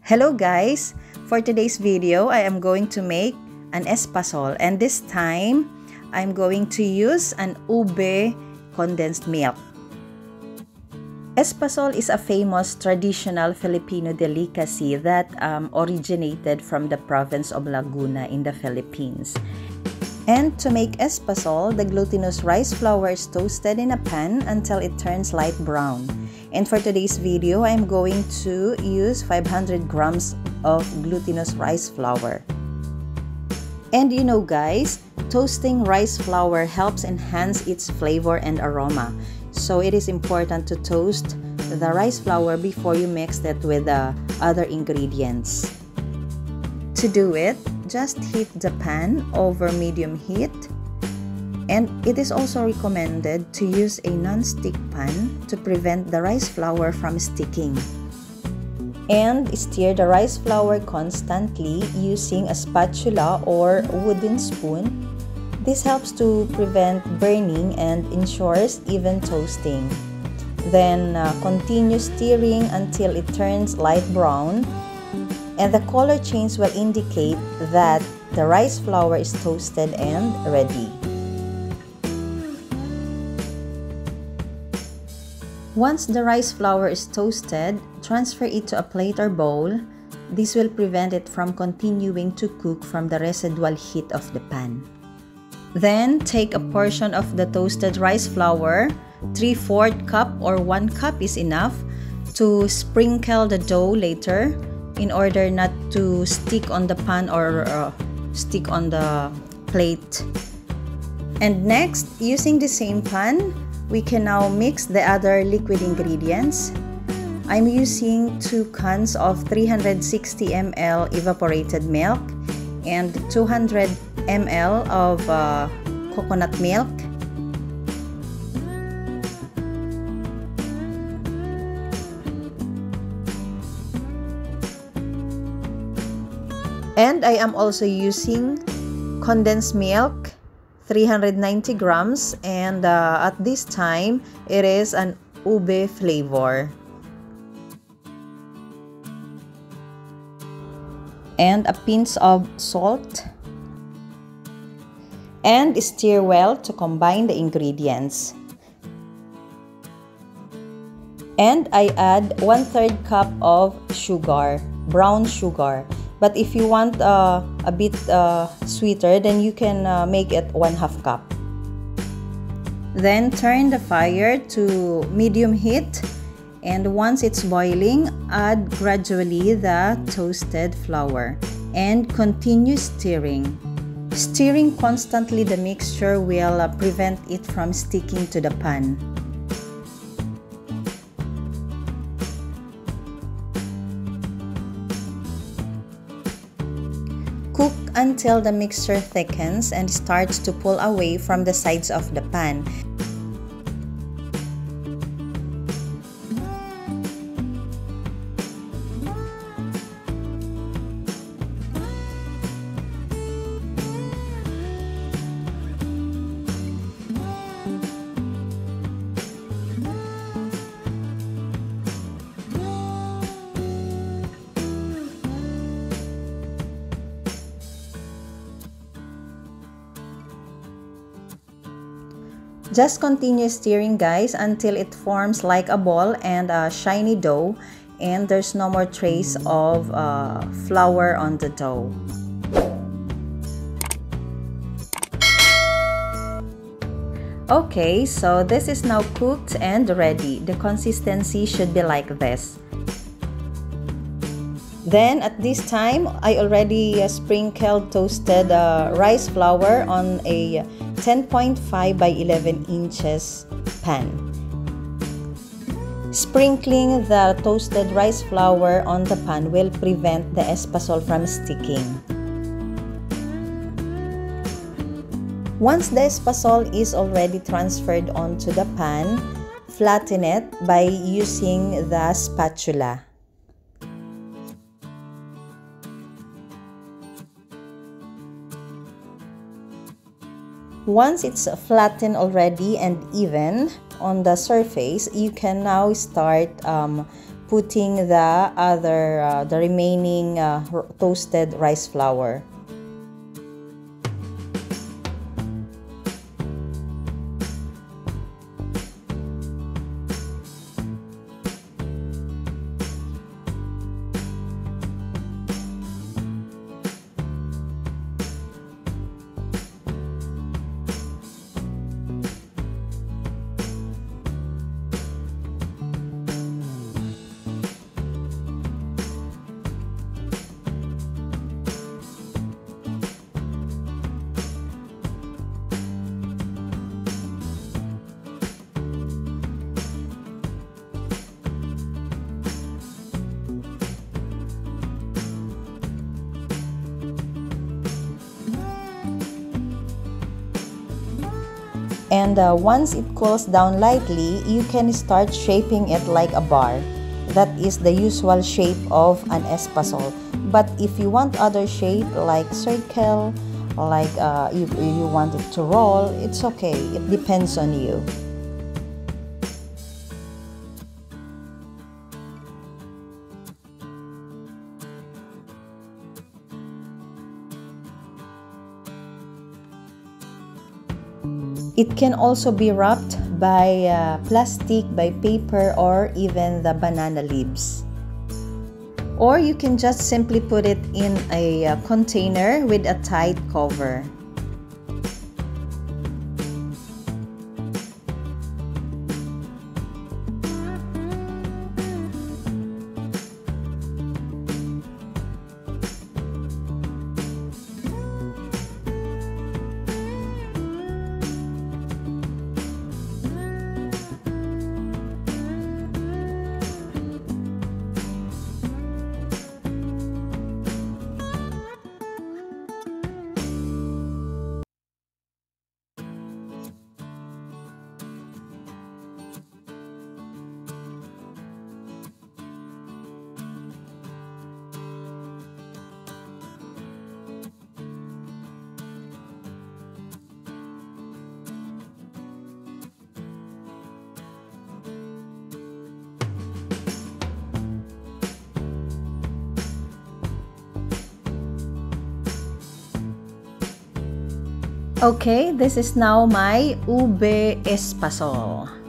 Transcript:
Hello guys! For today's video, I am going to make an espasol, and this time, I'm going to use an ube condensed milk. Espasol is a famous traditional Filipino delicacy that originated from the province of Laguna in the Philippines. And to make espasol, the glutinous rice flour is toasted in a pan until it turns light brown. And for today's video, I'm going to use 500 grams of glutinous rice flour. And you know guys, toasting rice flour helps enhance its flavor and aroma. So it is important to toast the rice flour before you mix it with the other ingredients. To do it, just heat the pan over medium heat. And it is also recommended to use a non-stick pan to prevent the rice flour from sticking. And stir the rice flour constantly using a spatula or wooden spoon. This helps to prevent burning and ensures even toasting. Then continue stirring until it turns light brown, and the color change will indicate that the rice flour is toasted and ready. Once the rice flour is toasted, transfer it to a plate or bowl. This will prevent it from continuing to cook from the residual heat of the pan. Then, take a portion of the toasted rice flour, 3/4 cup or 1 cup is enough, to sprinkle the dough later in order not to stick on the pan or stick on the plate. And next, using the same pan, we can now mix the other liquid ingredients. I'm using 2 cans of 360 ml evaporated milk and 200 ml of coconut milk. And I am also using condensed milk, 390 grams, and at this time, it is an ube flavor. And a pinch of salt. And stir well to combine the ingredients. And I add 1/3 cup of sugar, brown sugar. But if you want a bit sweeter, then you can make it 1/2 cup. Then turn the fire to medium heat, and once it's boiling, add gradually the toasted flour and continue stirring. Stirring constantly the mixture will prevent it from sticking to the pan. Cook until the mixture thickens and starts to pull away from the sides of the pan. Just continue stirring guys until it forms like a ball and a shiny dough, and there's no more trace of flour on the dough. Okay, so this is now cooked and ready. The consistency should be like this. Then at this time, I already sprinkled toasted rice flour on a 10.5 by 11 inches pan. Sprinkling the toasted rice flour on the pan will prevent the espasol from sticking. Once the espasol is already transferred onto the pan, flatten it by using the spatula. Once it's flattened already and even on the surface, you can now start putting the remaining toasted rice flour. And once it cools down lightly, you can start shaping it like a bar. That is the usual shape of an espasol. But if you want other shape like circle, like you want it to roll, it's okay. It depends on you. It can also be wrapped by plastic, by paper, or even the banana leaves. Or you can just simply put it in a container with a tight cover. Okay, this is now my Ube Espasol.